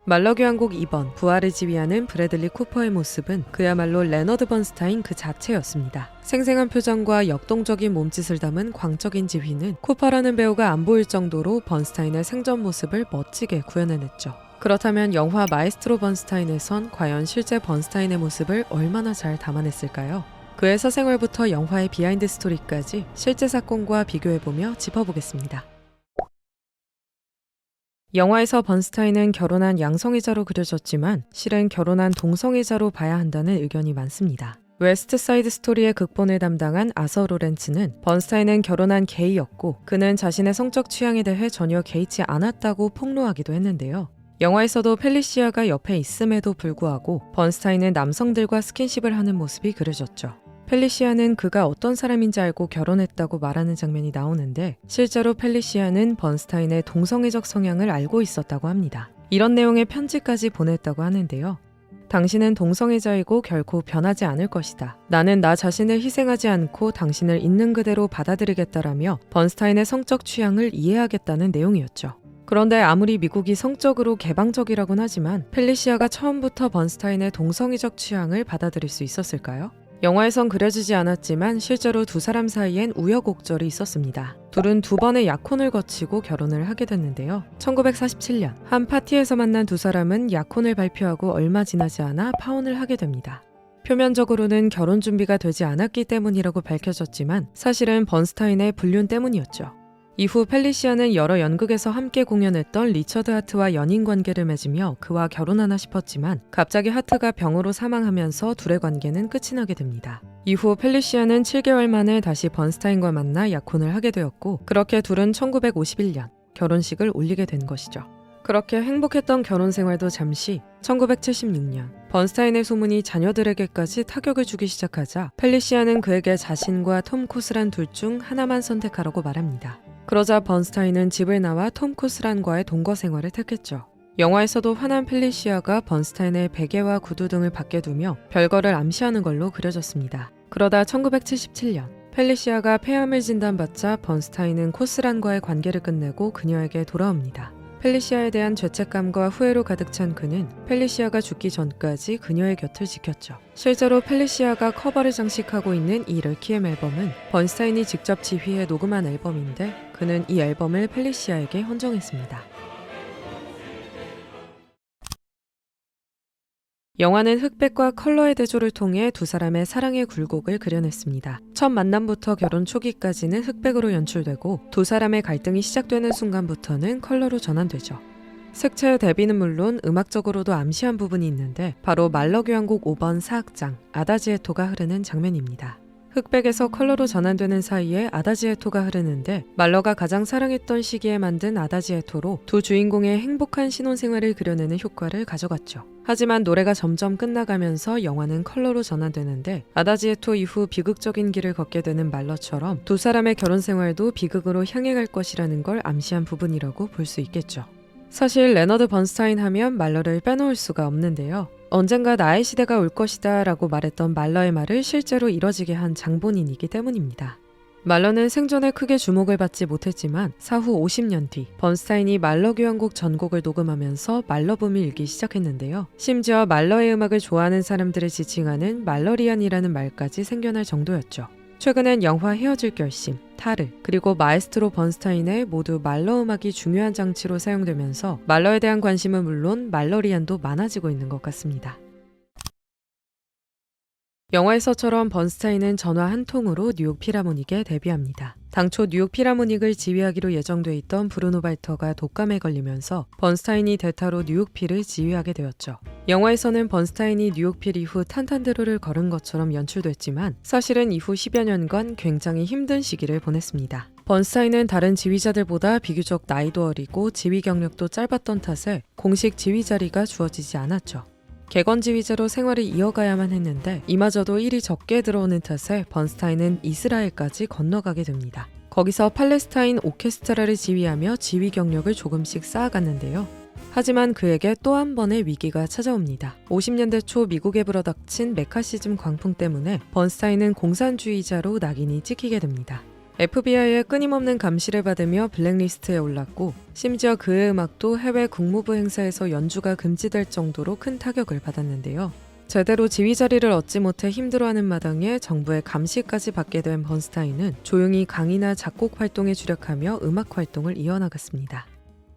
말러 교환곡 2번 부활을 지휘하는 브래들리 쿠퍼의 모습은 그야말로 레너드 번스타인 그 자체였습니다. 생생한 표정과 역동적인 몸짓을 담은 광적인 지휘는 쿠퍼라는 배우가 안 보일 정도로 번스타인의 생전 모습을 멋지게 구현해냈죠. 그렇다면 영화 마에스트로 번스타인에선 과연 실제 번스타인의 모습을 얼마나 잘 담아냈을까요? 그의 사생활부터 영화의 비하인드 스토리까지 실제 사건과 비교해보며 짚어보겠습니다. 영화에서 번스타인은 결혼한 양성애자로 그려졌지만 실은 결혼한 동성애자로 봐야 한다는 의견이 많습니다. 웨스트 사이드 스토리의 극본을 담당한 아서 로렌츠는 번스타인은 결혼한 게이였고 그는 자신의 성적 취향에 대해 전혀 개의치 않았다고 폭로하기도 했는데요. 영화에서도 펠리시아가 옆에 있음에도 불구하고 번스타인은 남성들과 스킨십을 하는 모습이 그려졌죠. 펠리시아는 그가 어떤 사람인지 알고 결혼했다고 말하는 장면이 나오는데 실제로 펠리시아는 번스타인의 동성애적 성향을 알고 있었다고 합니다. 이런 내용의 편지까지 보냈다고 하는데요. 당신은 동성애자이고 결코 변하지 않을 것이다. 나는 나 자신을 희생하지 않고 당신을 있는 그대로 받아들이겠다라며 번스타인의 성적 취향을 이해하겠다는 내용이었죠. 그런데 아무리 미국이 성적으로 개방적이라곤 하지만 펠리시아가 처음부터 번스타인의 동성애적 취향을 받아들일 수 있었을까요? 영화에선 그려지지 않았지만 실제로 두 사람 사이엔 우여곡절이 있었습니다. 둘은 두 번의 약혼을 거치고 결혼을 하게 됐는데요. 1947년 한 파티에서 만난 두 사람은 약혼을 발표하고 얼마 지나지 않아 파혼을 하게 됩니다. 표면적으로는 결혼 준비가 되지 않았기 때문이라고 밝혀졌지만 사실은 번스타인의 불륜 때문이었죠. 이후 펠리시아는 여러 연극에서 함께 공연했던 리처드 하트와 연인 관계를 맺으며 그와 결혼하나 싶었지만 갑자기 하트가 병으로 사망하면서 둘의 관계는 끝이 나게 됩니다. 이후 펠리시아는 7개월 만에 다시 번스타인과 만나 약혼을 하게 되었고 그렇게 둘은 1951년 결혼식을 올리게 된 것이죠. 그렇게 행복했던 결혼 생활도 잠시 1976년 번스타인의 소문이 자녀들에게까지 타격을 주기 시작하자 펠리시아는 그에게 자신과 톰 코스란 둘 중 하나만 선택하라고 말합니다. 그러자 번스타인은 집을 나와 톰 코스란과의 동거 생활을 택했죠. 영화에서도 화난 펠리시아가 번스타인의 베개와 구두 등을 밖에 두며 별거를 암시하는 걸로 그려졌습니다. 그러다 1977년 펠리시아가 폐암을 진단받자 번스타인은 코스란과의 관계를 끝내고 그녀에게 돌아옵니다. 펠리시아에 대한 죄책감과 후회로 가득 찬 그는 펠리시아가 죽기 전까지 그녀의 곁을 지켰죠. 실제로 펠리시아가 커버를 장식하고 있는 이 럴키엠 앨범은 번스타인이 직접 지휘해 녹음한 앨범인데 그는 이 앨범을 펠리시아에게 헌정했습니다. 영화는 흑백과 컬러의 대조를 통해 두 사람의 사랑의 굴곡을 그려냈습니다. 첫 만남부터 결혼 초기까지는 흑백으로 연출되고 두 사람의 갈등이 시작되는 순간부터는 컬러로 전환되죠. 색채의 대비는 물론 음악적으로도 암시한 부분이 있는데 바로 말러 교향곡 5번 사악장 아다지에토가 흐르는 장면입니다. 흑백에서 컬러로 전환되는 사이에 아다지에토가 흐르는데 말러가 가장 사랑했던 시기에 만든 아다지에토로 두 주인공의 행복한 신혼생활을 그려내는 효과를 가져갔죠. 하지만 노래가 점점 끝나가면서 영화는 컬러로 전환되는데 아다지에토 이후 비극적인 길을 걷게 되는 말러처럼 두 사람의 결혼 생활도 비극으로 향해 갈 것이라는 걸 암시한 부분이라고 볼 수 있겠죠. 사실 레너드 번스타인 하면 말러를 빼놓을 수가 없는데요. 언젠가 나의 시대가 올 것이다 라고 말했던 말러의 말을 실제로 이뤄지게 한 장본인이기 때문입니다. 말러는 생전에 크게 주목을 받지 못했지만 사후 50년 뒤 번스타인이 말러 교향곡 전곡을 녹음하면서 말러붐이 일기 시작했는데요. 심지어 말러의 음악을 좋아하는 사람들을 지칭하는 말러리안이라는 말까지 생겨날 정도였죠. 최근엔 영화 헤어질 결심, 타르, 그리고 마에스트로 번스타인의 모두 말러 음악이 중요한 장치로 사용되면서 말러에 대한 관심은 물론 말러리안도 많아지고 있는 것 같습니다. 영화에서처럼 번스타인은 전화 한 통으로 뉴욕 필하모닉에 데뷔합니다. 당초 뉴욕 필하모닉을 지휘하기로 예정돼 있던 브루노 발터가 독감에 걸리면서 번스타인이 대타로 뉴욕필을 지휘하게 되었죠. 영화에서는 번스타인이 뉴욕필 이후 탄탄대로를 걸은 것처럼 연출됐지만 사실은 이후 10여 년간 굉장히 힘든 시기를 보냈습니다. 번스타인은 다른 지휘자들보다 비교적 나이도 어리고 지휘 경력도 짧았던 탓에 공식 지휘 자리가 주어지지 않았죠. 객원 지휘자로 생활을 이어가야만 했는데 이마저도 일이 적게 들어오는 탓에 번스타인은 이스라엘까지 건너가게 됩니다. 거기서 팔레스타인 오케스트라를 지휘하며 지휘 경력을 조금씩 쌓아갔는데요. 하지만 그에게 또 한 번의 위기가 찾아옵니다. 50년대 초 미국에 불어닥친 메카시즘 광풍 때문에 번스타인은 공산주의자로 낙인이 찍히게 됩니다. FBI의 끊임없는 감시를 받으며 블랙리스트에 올랐고 심지어 그의 음악도 해외 국무부 행사에서 연주가 금지될 정도로 큰 타격을 받았는데요. 제대로 지휘 자리를 얻지 못해 힘들어하는 마당에 정부의 감시까지 받게 된 번스타인은 조용히 강의나 작곡 활동에 주력하며 음악 활동을 이어나갔습니다.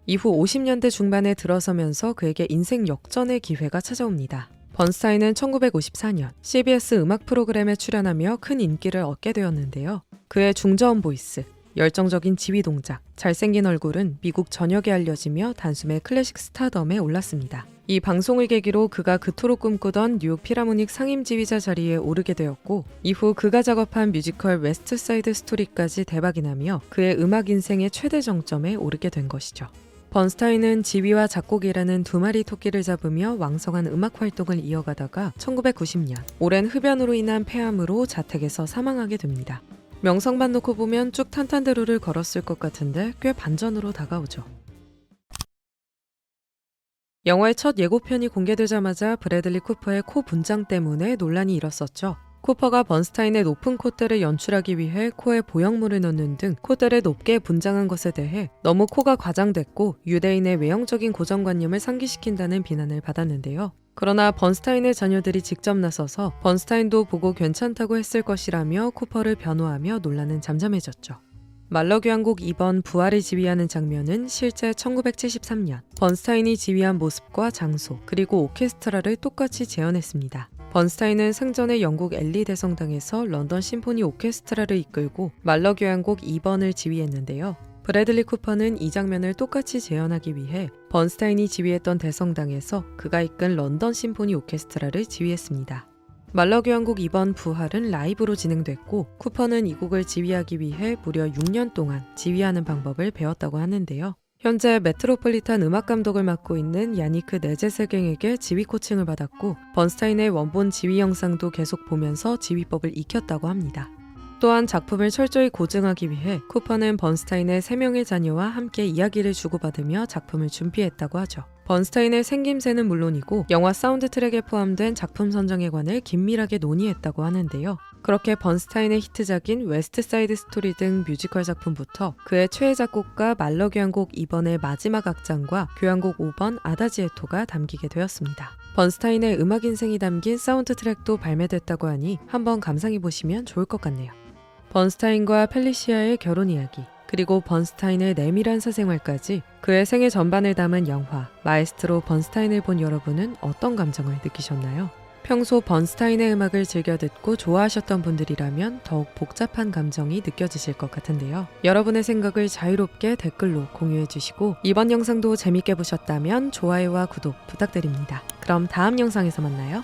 이후 50년대 중반에 들어서면서 그에게 인생 역전의 기회가 찾아옵니다. 번스타인은 1954년 CBS 음악 프로그램에 출연하며 큰 인기를 얻게 되었는데요. 그의 중저음 보이스, 열정적인 지휘 동작, 잘생긴 얼굴은 미국 전역에 알려지며 단숨에 클래식 스타덤에 올랐습니다. 이 방송을 계기로 그가 그토록 꿈꾸던 뉴욕 필하모닉 상임 지휘자 자리에 오르게 되었고 이후 그가 작업한 뮤지컬 웨스트 사이드 스토리까지 대박이 나며 그의 음악 인생의 최대 정점에 오르게 된 것이죠. 번스타인은 지휘와 작곡이라는 두 마리 토끼를 잡으며 왕성한 음악 활동을 이어가다가 1990년 오랜 흡연으로 인한 폐암으로 자택에서 사망하게 됩니다. 명성만 놓고 보면 쭉 탄탄대로를 걸었을 것 같은데 꽤 반전으로 다가오죠. 영화의 첫 예고편이 공개되자마자 브래들리 쿠퍼의 코 분장 때문에 논란이 일었었죠. 쿠퍼가 번스타인의 높은 콧대를 연출하기 위해 코에 보형물을 넣는 등 콧대를 높게 분장한 것에 대해 너무 코가 과장됐고 유대인의 외형적인 고정관념을 상기시킨다는 비난을 받았는데요. 그러나 번스타인의 자녀들이 직접 나서서 번스타인도 보고 괜찮다고 했을 것이라며 쿠퍼를 변호하며 논란은 잠잠해졌죠. 말러 교향곡 2번 부활을 지휘하는 장면은 실제 1973년 번스타인이 지휘한 모습과 장소 그리고 오케스트라를 똑같이 재현했습니다. 번스타인은 생전에 영국 엘리 대성당에서 런던 심포니 오케스트라를 이끌고 말러 교향곡 2번을 지휘했는데요. 브래들리 쿠퍼는 이 장면을 똑같이 재현하기 위해 번스타인이 지휘했던 대성당에서 그가 이끈 런던 심포니 오케스트라를 지휘했습니다. 말러 교향곡 2번 부활은 라이브로 진행됐고 쿠퍼는 이 곡을 지휘하기 위해 무려 6년 동안 지휘하는 방법을 배웠다고 하는데요. 현재 메트로폴리탄 음악 감독을 맡고 있는 야니크 네제세갱에게 지휘 코칭을 받았고 번스타인의 원본 지휘 영상도 계속 보면서 지휘법을 익혔다고 합니다. 또한 작품을 철저히 고증하기 위해 쿠퍼는 번스타인의 3명의 자녀와 함께 이야기를 주고받으며 작품을 준비했다고 하죠. 번스타인의 생김새는 물론이고 영화 사운드 트랙에 포함된 작품 선정에 관해 긴밀하게 논의했다고 하는데요. 그렇게 번스타인의 히트작인 웨스트 사이드 스토리 등 뮤지컬 작품부터 그의 최애 작곡가 말러 교향곡 2번의 마지막 악장과 교향곡 5번 아다지에토가 담기게 되었습니다. 번스타인의 음악 인생이 담긴 사운드 트랙도 발매됐다고 하니 한번 감상해보시면 좋을 것 같네요. 번스타인과 펠리시아의 결혼 이야기, 그리고 번스타인의 내밀한 사생활까지 그의 생애 전반을 담은 영화 마에스트로 번스타인을 본 여러분은 어떤 감정을 느끼셨나요? 평소 번스타인의 음악을 즐겨 듣고 좋아하셨던 분들이라면 더욱 복잡한 감정이 느껴지실 것 같은데요. 여러분의 생각을 자유롭게 댓글로 공유해 주시고 이번 영상도 재밌게 보셨다면 좋아요와 구독 부탁드립니다. 그럼 다음 영상에서 만나요.